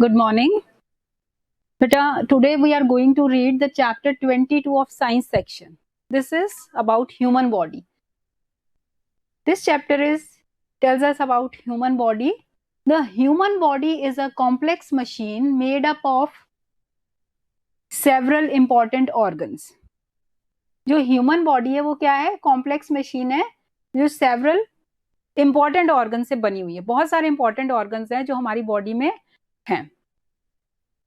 Good morning. Beta, today we are going to read the chapter 22 of science section. This is about human body. This chapter tells us about human body. The human body is a complex machine made up of several important organs. जो human body है वो क्या है? Complex machine है जो several important organ से बनी हुई है. बहुत सारे इंपॉर्टेंट ऑर्गन्स हैं जो हमारी बॉडी में हैं.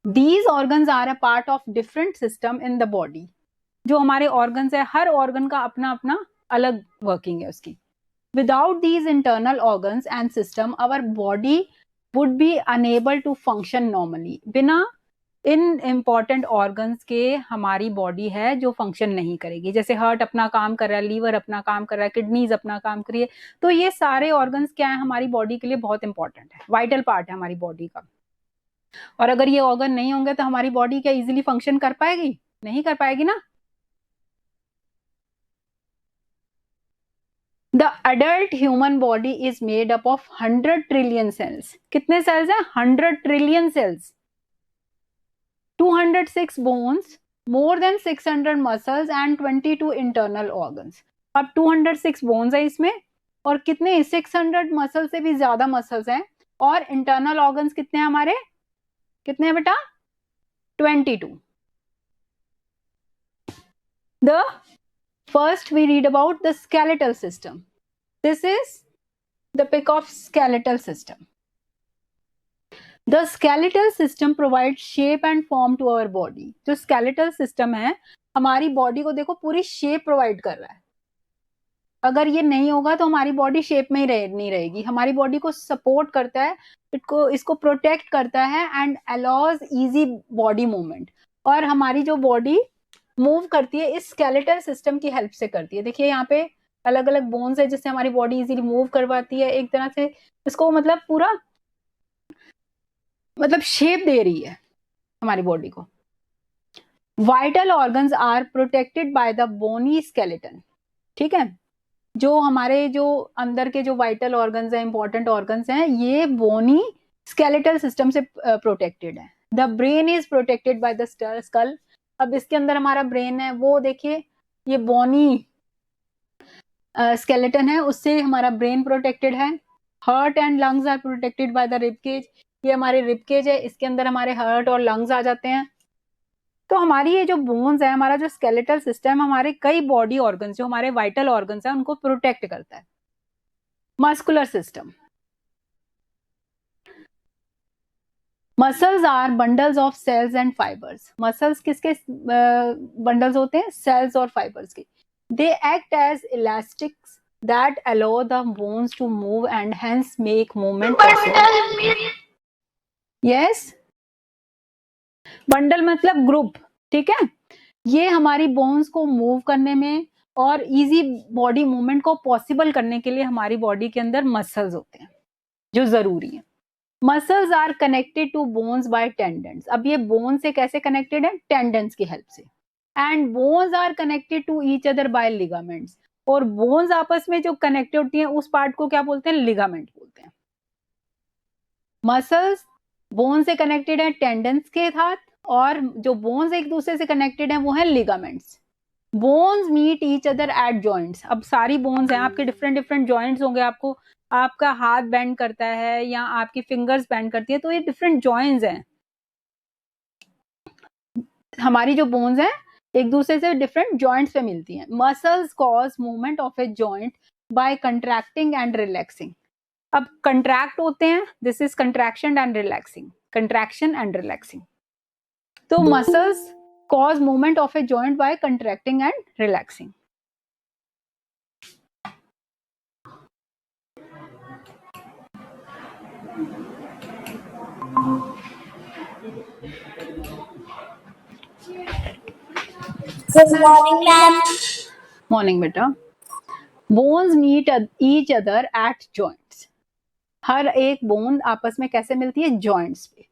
These organs are a part of different system in the body. जो हमारे organs है, हर organ का अपना अपना अलग working है उसकी. Without these internal organs and system, our body would be unable to function normally. बिना इन important organs के हमारी body है जो function नहीं करेगी. जैसे heart अपना काम कर रहा है, liver अपना काम कर रहा है, kidneys अपना काम कर रही है. तो ये सारे organs क्या है हमारी body के लिए बहुत important है, vital part है हमारी body का. और अगर ये ऑर्गन नहीं होंगे तो हमारी बॉडी क्या इजीली फंक्शन कर पाएगी? नहीं कर पाएगी ना. The adult human body is made up of 100 trillion cells. कितने सेल्स हैं? 100 trillion cells. 206 bones, more than 600 muscles and 22 internal organs. अब 206 बोन्स है इसमें और कितने 600 मसल से भी ज्यादा मसल्स हैं और इंटरनल ऑर्गन्स कितने हैं हमारे? कितने हैं बेटा? 22. The first we read about the skeletal system. This is the pic of skeletal system. The skeletal system provides shape and form to our body. जो skeletal system है हमारी बॉडी को देखो पूरी शेप प्रोवाइड कर रहा है. अगर ये नहीं होगा तो हमारी बॉडी शेप में ही नहीं रहेगी. हमारी बॉडी को सपोर्ट करता है, इसको प्रोटेक्ट करता है and allows easy body movement. और हमारी जो बॉडी मूव करती है इस स्केलेटल सिस्टम की हेल्प से करती है. देखिए यहाँ पे अलग अलग बोन्स है जिससे हमारी बॉडी इजीली मूव करवाती है. एक तरह से इसको मतलब पूरा शेप दे रही है हमारी बॉडी को. Vital organs are protected by the bony skeleton. ठीक है, जो हमारे जो अंदर के जो वाइटल ऑर्गन्स हैं, इंपॉर्टेंट ऑर्गन्स हैं, ये बोनी स्केलेटल सिस्टम से प्रोटेक्टेड है. The brain is protected by the skull. अब इसके अंदर हमारा ब्रेन है वो देखिए ये बोनी स्केलेटन है, उससे हमारा ब्रेन प्रोटेक्टेड है. Heart and lungs are protected by the rib cage. ये हमारे रिब केज है, इसके अंदर हमारे हार्ट और लंग्स आ जाते हैं. तो हमारी ये जो बोन्स है, हमारा जो स्केलेटल सिस्टम, हमारे कई बॉडी ऑर्गन्स जो हमारे वाइटल ऑर्गन्स हैं उनको प्रोटेक्ट करता है. Muscular system. Muscles are bundles of cells and fibres. Muscles किसके बंडल्स होते हैं? सेल्स और फाइबर्स के. They act as elastics that allow the bones to move and hence make movement possible. Yes, bundle मतलब group. ठीक है, ये हमारी बोन्स को मूव करने में और इजी बॉडी मूवमेंट को पॉसिबल करने के लिए हमारी बॉडी के अंदर मसल्स होते हैं जो जरूरी है. Muscles are connected to bones by tendons. अब ये बोन से कैसे कनेक्टेड है? टेंडन्स की हेल्प से. And bones are connected to each other by ligaments. और बोन्स आपस में जो कनेक्टेड होती हैं उस पार्ट को क्या बोलते हैं? लिगामेंट बोलते हैं. मसल्स बोन से कनेक्टेड है टेंडन्स के साथ और जो बोन्स एक दूसरे से कनेक्टेड है वो है ligaments. Bones meet each other at joints. अब सारी बोन्स हैं आपके, डिफरेंट डिफरेंट जॉइंट्स होंगे. आपको आपका हाथ बेंड करता है या आपकी फिंगर्स बेंड करती है, तो ये डिफरेंट जॉइंट्स हैं. हमारी जो बोन्स हैं एक दूसरे से डिफरेंट जॉइंट्स पे मिलती हैं. Muscles cause movement of a joint by contracting and relaxing. अब कंट्रैक्ट होते हैं, this is contraction and relaxing. Contraction and relaxing. तो muscles cause movement of a joint by contracting and relaxing. Good morning, ma'am. Morning, beta. Bones meet each other at joints. हर एक bone आपस में कैसे मिलती है? Joints पे.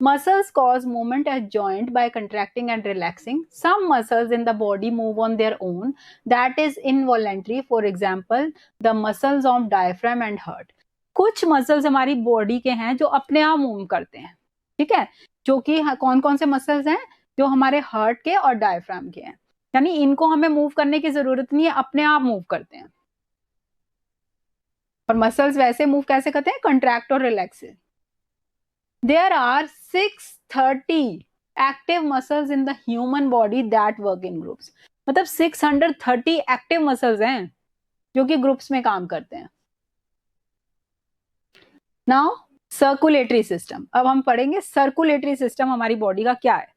Muscles cause movement at joint by contracting and relaxing. Some muscles in the body move on their own. That is involuntary. For example, the muscles of diaphragm and heart. कुछ muscles हमारी body के हैं जो अपने आप move करते हैं. ठीक है, जो कि कौन कौन से मसल्स हैं, जो हमारे हार्ट के और डायफ्राम के हैं, यानी इनको हमें मूव करने की जरूरत नहीं है, अपने आप मूव करते हैं। और मसल्स वैसे मूव कैसे करते हैं, कंट्रैक्ट और relax. There are 630 active muscles in the human body that work in groups, मतलब 630 एक्टिव मसल्स हैं जो कि ग्रुप्स में काम करते हैं। नाउ सर्कुलेटरी सिस्टम, अब हम पढ़ेंगे सर्कुलेटरी सिस्टम हमारी बॉडी का क्या है।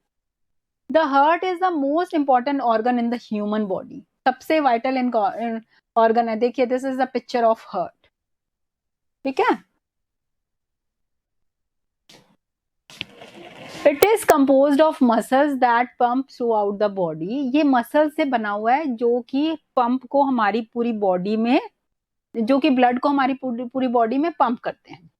The heart is the most important organ in the human body, सबसे वाइटल ऑर्गन है। देखिए this is the picture of heart, ठीक है। It is composed of muscles that pump through out the body, ये muscle से बना हुआ है जो कि पंप को हमारी पूरी बॉडी में, जो कि ब्लड को हमारी पूरी बॉडी में पंप करते हैं।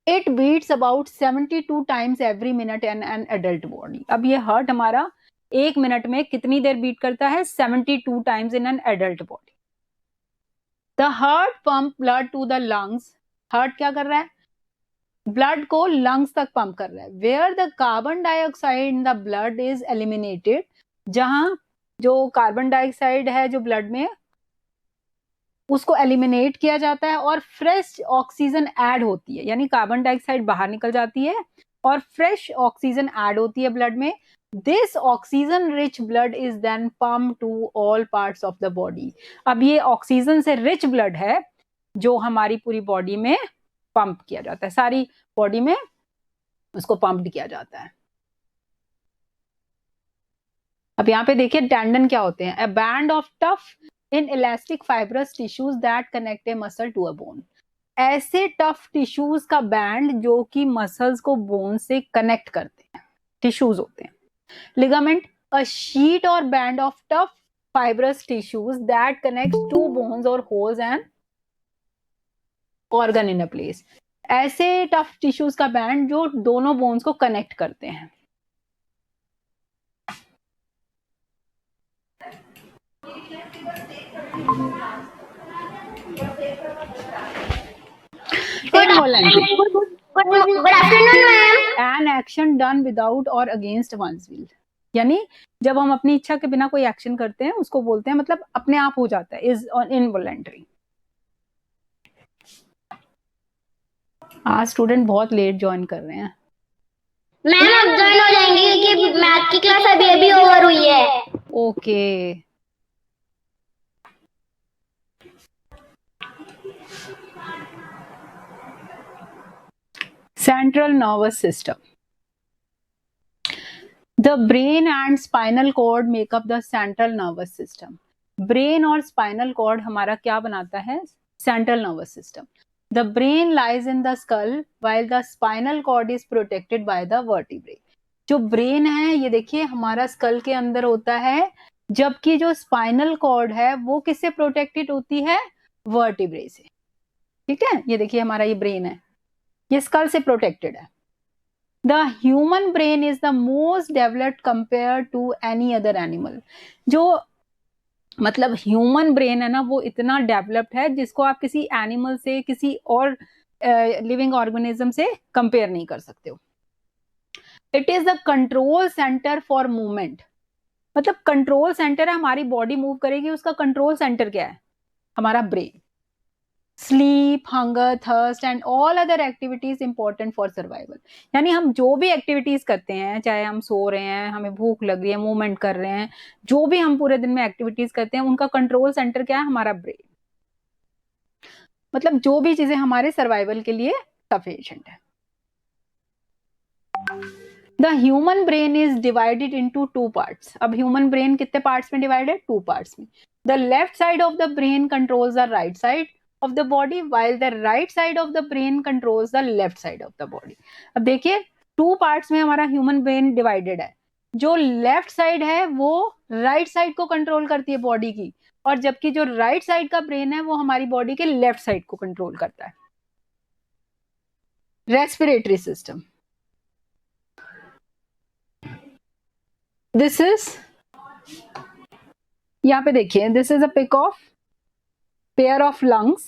It beats about 72 times every minute in an adult body. अब ये हार्ट हमारा एक मिनट में कितनी देर बीट करता है, 72 times in an adult body. The heart pump blood to the lungs, heart क्या कर रहा है, ब्लड को लंग्स तक पंप कर रहा है। Where the carbon dioxide in the blood is eliminated, जहां जो कार्बन डाइऑक्साइड है जो ब्लड में, उसको एलिमिनेट किया जाता है और फ्रेश ऑक्सीजन ऐड होती है, यानी कार्बन डाइऑक्साइड बाहर निकल जाती है और फ्रेश ऑक्सीजन ऐड होती है ब्लड में। This oxygen rich blood is then pump to all parts of the body. अब ये ऑक्सीजन से रिच ब्लड है जो हमारी पूरी बॉडी में पंप किया जाता है, सारी बॉडी में उसको पंप किया जाता है। अब यहाँ पे देखिए टेंडन क्या होते हैं, a band of tough inelastic fibrous tissues that connect a muscle to a bone, ऐसे टफ टिश्यूज का बैंड जो कि मसल्स को बोन से कनेक्ट करते हैं, टिश्यूज होते हैं। लिगामेंट, अ शीट और band of tough fibrous tissues that connects two bones or holds an organ in a place, ऐसे टफ टिश्यूज का बैंड जो दोनों बोन्स को कनेक्ट करते हैं। Good afternoon, ma'am. An action done without or against one's will, यानी जब हम अपनी इच्छा के बिना कोई एक्शन करते हैं उसको बोलते हैं, मतलब अपने आप हो जाता है, इज इनवॉलंटरी। आज स्टूडेंट बहुत लेट ज्वाइन कर रहे हैं। मैम अब ज्वाइन हो जाएंगे क्योंकि मैथ की क्लास अभी अभी ओवर हुई है। Okay central nervous system, the brain and spinal cord make up the central nervous system. Brain और स्पाइनल कॉर्ड हमारा क्या बनाता है, central nervous system. The brain lies in the skull while the spinal cord is protected by the vertebrae. जो brain है ये देखिए हमारा स्कल के अंदर होता है, जबकि जो स्पाइनल कॉर्ड है वो किससे प्रोटेक्टेड होती है, वर्टिब्रे से। ठीक है, ये देखिए हमारा ये ब्रेन है, ये स्कल से प्रोटेक्टेड है। The human brain is the most developed compare to any other animal. जो मतलब ह्यूमन ब्रेन है ना वो इतना डेवलप्ड है जिसको आप किसी एनिमल से, किसी और लिविंग ऑर्गेनिज्म से कंपेयर नहीं कर सकते हो। It is the control centre for movement, मतलब कंट्रोल सेंटर है, हमारी बॉडी मूव करेगी उसका कंट्रोल सेंटर क्या है, हमारा brain. Sleep, hunger, thirst and all other activities important for survival, यानी हम जो भी एक्टिविटीज करते हैं, चाहे हम सो रहे हैं, हमें भूख लग रही है, मूवमेंट कर रहे हैं, जो भी हम पूरे दिन में एक्टिविटीज करते हैं उनका कंट्रोल सेंटर क्या है, हमारा ब्रेन। मतलब जो भी चीजें हमारे सर्वाइवल के लिए सफिशिएंट है। The human brain is divided into two parts. अब ह्यूमन ब्रेन कितने पार्ट्स में डिवाइडेड, टू पार्ट्स में। The left side of the brain controls the right side of the body while the right side of the brain controls the left side of the body। अब देखिए two parts में हमारा human brain divided है, जो left side है वो right side को control करती है बॉडी की, और जबकि जो राइट साइड का ब्रेन है वो हमारी बॉडी के लेफ्ट साइड को कंट्रोल करता है। रेस्पिरेटरी सिस्टम, दिस इज, यहाँ पे देखिए this is a pic of pair of lungs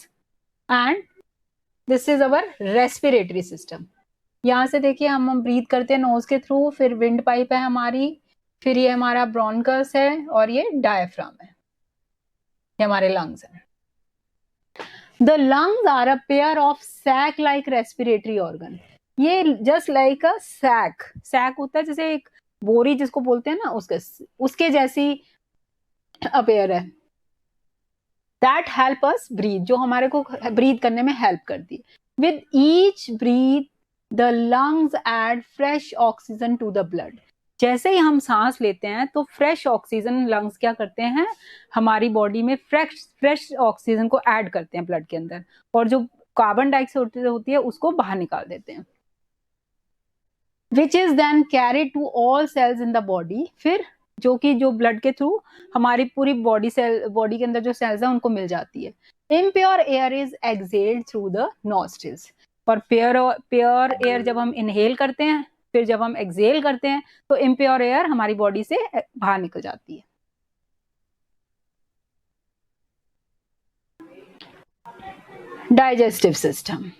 and this is our respiratory system। यहाँ से देखिए हम ब्रीथ करते हैं नोज के थ्रू, फिर विंड पाइप है हमारी, फिर ये हमारा ब्रोंकस है और ये डायफ्राम है, ये हमारे लंग्स हैं। The lungs are a pair of sac like respiratory organ. ये जस्ट लाइक अ सैक होता है जैसे एक बोरी जिसको बोलते हैं ना, उसके जैसी अपेयर है। दैट हेल्प अस ब्रीथ, जो हमारे को ब्रीथ करने में हेल्प करती है। With each breath the lungs add fresh oxygen to the blood. जैसे ही हम सांस लेते हैं तो फ्रेश ऑक्सीजन लंग्स क्या करते हैं, हमारी बॉडी में फ्रेश ऑक्सीजन को ऐड करते हैं ब्लड के अंदर, और जो कार्बन डाइऑक्साइड होती है उसको बाहर निकाल देते हैं। Which is then carried to all cells in the body, फिर जो ब्लड के थ्रू हमारी पूरी बॉडी के अंदर जो सेल्स है उनको मिल जाती है। Impure air is excelled through the nostrils, और प्योर एयर जब हम इनहेल करते हैं, फिर जब हम एक्सेल करते हैं तो इम्प्योर एयर हमारी बॉडी से बाहर निकल जाती है। डाइजेस्टिव सिस्टम,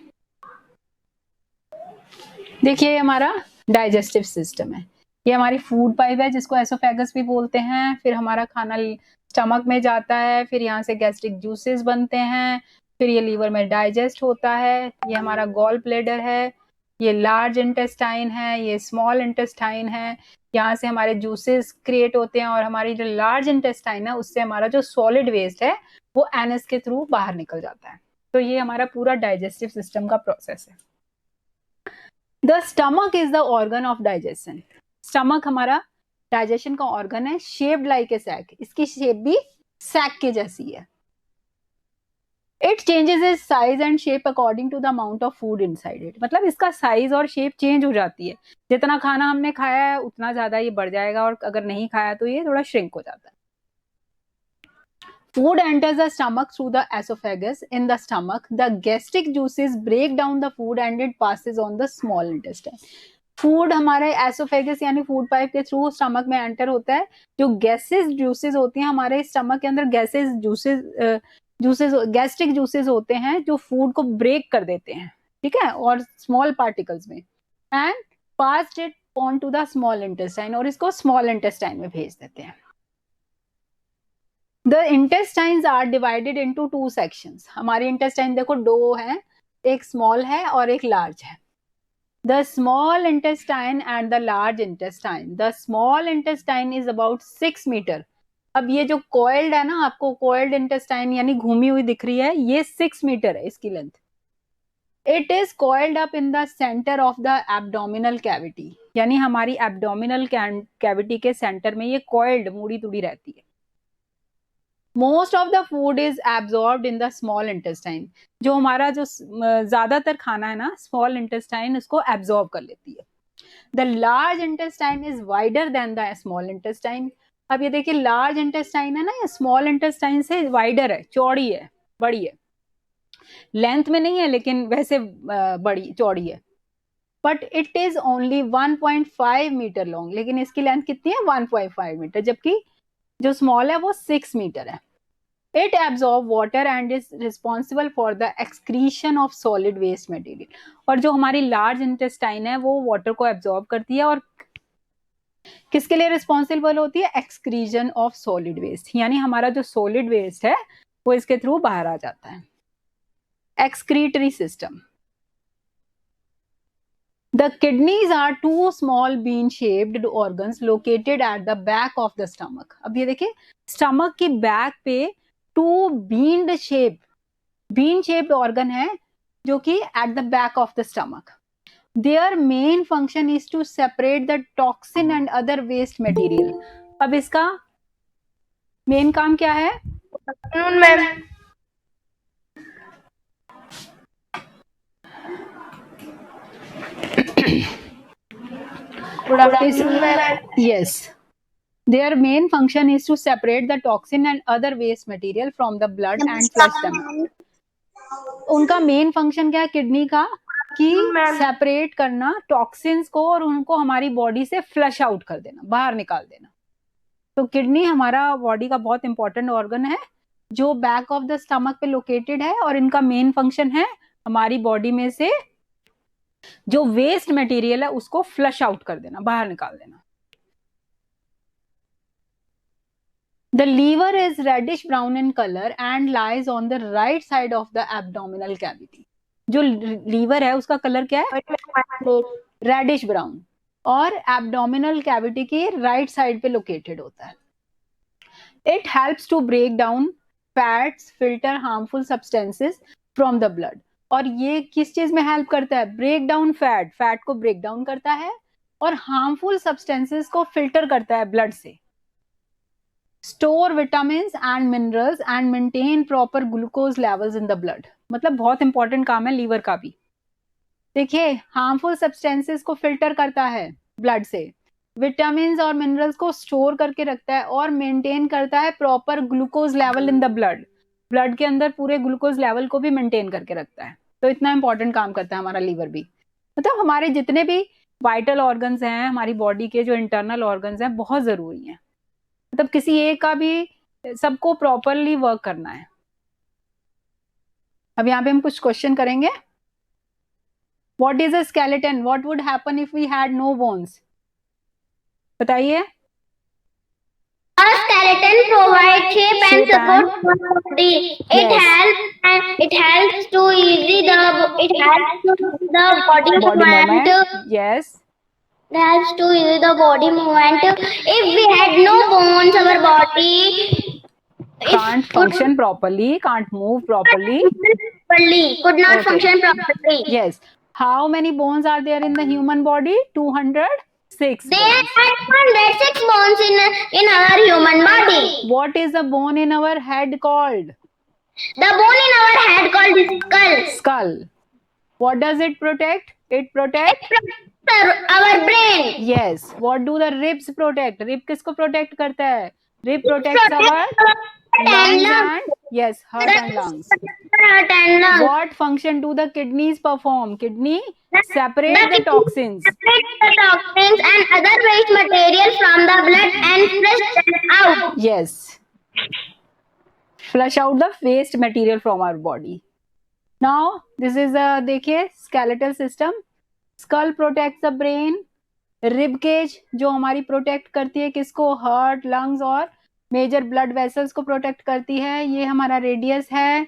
देखिए हमारा डाइजेस्टिव सिस्टम है, ये हमारी फूड पाइप है जिसको एसोफेगस भी बोलते हैं। फिर हमारा खाना स्टमक में जाता है, फिर यहाँ से गैस्ट्रिक जूसेस बनते हैं, फिर ये लीवर में डाइजेस्ट होता है। ये हमारा गॉल ब्लैडर है, ये लार्ज इंटेस्टाइन है, ये स्मॉल इंटेस्टाइन है। यहाँ से हमारे जूसेस क्रिएट होते हैं, और हमारी जो लार्ज इंटेस्टाइन है उससे हमारा जो सॉलिड वेस्ट है वो एनएस के थ्रू बाहर निकल जाता है। तो ये हमारा पूरा डाइजेस्टिव सिस्टम का प्रोसेस है। The stomach is the organ of digestion. Stomach हमारा डाइजेशन का ऑर्गन है, शेप्ड लाइक ए सैक, इसकी शेप भी सैक के जैसी है। It changes is size and shape according to the amount of food inside it, मतलब इसका साइज और शेप चेंज हो जाती है, जितना खाना हमने खाया है उतना ज्यादा ये बढ़ जाएगा, और अगर नहीं खाया तो ये थोड़ा श्रिंक हो जाता है। Food enters the stomach through the esophagus. In the stomach, the gastric juices break down the food and it passes on the small intestine. Food हमारे एसोफेगस यानी फूड पाइप के थ्रू स्टमक में enter होता है। जो gases juices होती हैं हमारे स्टमक के अंदर, गैसेस जूसेस गैस्ट्रिक जूसेस होते हैं जो फूड को ब्रेक कर देते हैं, ठीक है, और स्मॉल पार्टिकल्स में, and passed it on to the small intestine, और इसको स्मॉल इंटेस्टाइन में भेज देते हैं। The intestines are divided into two sections. हमारे इंटेस्टाइन देखो दो हैं, एक स्मॉल है और एक लार्ज है। The small intestine and the large intestine. The small intestine is about 6 meter. अब ये जो coiled है ना, आपको coiled intestine यानी घूमी हुई दिख रही है, ये 6 मीटर है इसकी length. It is coiled up in the center of the abdominal cavity. यानी हमारी abdominal cavity के सेंटर में ये coiled मुड़ी तुड़ी रहती है। Most of the food is absorbed in the small intestine. जो हमारा जो ज्यादातर खाना है ना, स्मॉल इंटेस्टाइन उसको एब्जॉर्ब कर लेती है। The large intestine is wider than the small intestine. अब ये देखिए लार्ज इंटेस्टाइन है ना, ये स्मॉल इंटेस्टाइन से वाइडर है, चौड़ी है, बड़ी है, लेंथ में नहीं है लेकिन वैसे बड़ी चौड़ी है। But it is only 1.5 metre long, लेकिन इसकी लेंथ कितनी है 1.5 मीटर, जबकि जो स्मॉल है वो 6 मीटर है। It absorbs water and is responsible for the excretion of solid waste material. और जो हमारी लार्ज इंटेस्टाइन है वो वाटर को एब्जॉर्ब करती है और किसके लिए रिस्पॉन्सिबल होती है, एक्सक्रीजन ऑफ सॉलिड वेस्ट, यानी हमारा जो सॉलिड वेस्ट है वो इसके थ्रू बाहर आ जाता है। Excretory system, The kidneys are two small bean-shaped organs located at the back of the stomach. अब ये देखिए स्टमक की बैक पे टू बीन शेप्ड ऑर्गन है जो कि at the back of the stomach. Their main function is to separate the toxin and other waste material. अब इसका मेन काम क्या है? Good afternoon, ma'am. Yes. Their main function is to separate the toxin and other waste material from the blood and flush them. उनका main function क्या है kidney का, कि सेपरेट करना टॉक्सिन्स को और उनको हमारी बॉडी से फ्लश आउट कर देना, बाहर निकाल देना. तो किडनी हमारा बॉडी का बहुत इंपॉर्टेंट ऑर्गन है जो बैक ऑफ द स्टमक पे लोकेटेड है और इनका मेन फंक्शन है हमारी बॉडी में से जो वेस्ट मटेरियल है उसको फ्लश आउट कर देना, बाहर निकाल देना। The liver is reddish brown in color and lies on the right side of the abdominal cavity. जो लीवर है उसका कलर क्या है? रेडिश ब्राउन, और एब्डोमिनल कैविटी की राइट साइड पे लोकेटेड होता है। It helps to break down fats, filter harmful substances from the blood. और ये किस चीज में हेल्प करता है? ब्रेक डाउन फैट, फैट को ब्रेक डाउन करता है और हार्मफुल सब्सटेंसेस को फिल्टर करता है ब्लड से। Store vitamins and minerals and maintain proper glucose levels in the blood. मतलब बहुत इंपॉर्टेंट काम है लीवर का भी। देखिए, हार्मफुल सब्सटेंसेस को फिल्टर करता है ब्लड से, विटामिन्स और मिनरल्स को स्टोर करके रखता है और मेंटेन करता है proper glucose level in the blood. Blood के अंदर पूरे ग्लूकोज लेवल को भी मेंटेन करके रखता है। तो इतना इंपॉर्टेंट काम करता है हमारा लीवर भी। मतलब हमारे जितने भी वाइटल ऑर्गन्स हैं, हमारी बॉडी के जो इंटरनल ऑर्गन्स हैं, बहुत जरूरी हैं। मतलब किसी एक का भी, सबको प्रॉपरली वर्क करना है। अब यहाँ पे हम कुछ क्वेश्चन करेंगे। What is a skeleton? What would happen if we had no bones? बताइए। A skeleton provides shape and support to the body. It helps to easy the body movement. Yes. It helps to easy the body movement. If we had no bones, our body can't function properly, can't move properly. Could not function properly. Yes. How many bones are there in the human body? 206. There are 206 bones in our human body. What is the bone in our head called? The bone in our head called skull. Skull. What does it protect? It protects our brain. Yes. What do the ribs protect? Rib किसको protect करता है? Rib protects our lungs and yes, heart and lungs. What function do the kidneys perform? Kidney separate the toxins. Separate the toxins and other waste material from the blood and flush them out. Yes. Flush out the waste material from our body. Now this is a, देखिए, skeletal system. Skull protects the brain. Rib cage जो हमारी protect करती है किसको? Heart, lungs और major blood vessels को protect करती है। ये हमारा रेडियस है,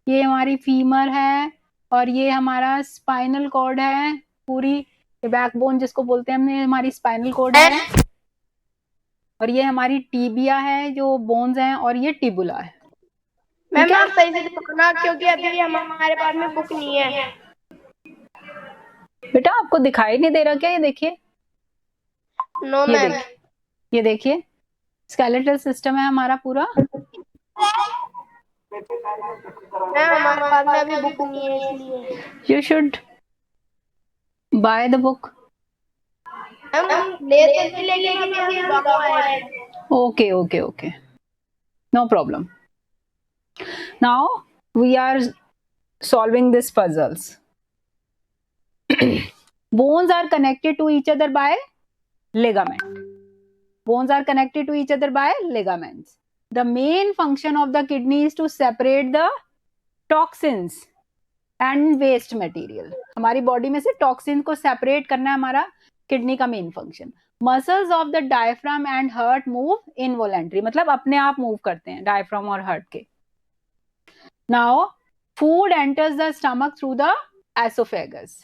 ये हमारी फीमर है, और ये हमारा स्पाइनल कॉर्ड है। पूरी बैकबोन जिसको बोलते हैं हमने, हमारी स्पाइनल कॉर्ड है। और ये हमारी टीबिया है जो बोन्स हैं, और ये टिबुला है। मैम आप सही से दिखाना, क्योंकि अभी हमारे पास में बुक नहीं है। बेटा आपको दिखाई नहीं दे रहा क्या? ये देखिए। No ma'am. ये देखिए, स्केलेटल सिस्टम है हमारा पूरा। हमारे पास में अभी बुक नहीं है, इसलिए you should buy the book. Okay okay okay, no problem. Now we are solving this puzzles. Bones are connected to each other by ligament. Bones are connected to each other by ligaments. The main function of the kidney is to separate the toxins and waste material. हमारी body में से toxin को separate करना है हमारा kidney का main function. Muscles of the diaphragm and heart move involuntary, मतलब अपने आप मूव करते हैं डायफ्राम और हार्ट के। Now food enters the stomach through the oesophagus.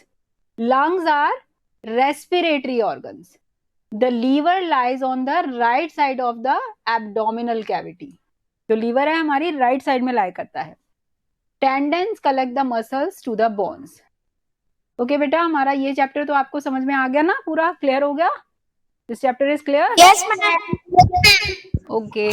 Lungs are respiratory organs. The liver lies on the right side of the abdominal cavity. जो liver है हमारी राइट साइड में लाई करता है. Tendons collect the muscles to the bones. Okay बेटा, हमारा ये chapter तो आपको समझ में आ गया ना? पूरा क्लियर हो गया? This chapter is clear? Yes, ma'am. Okay.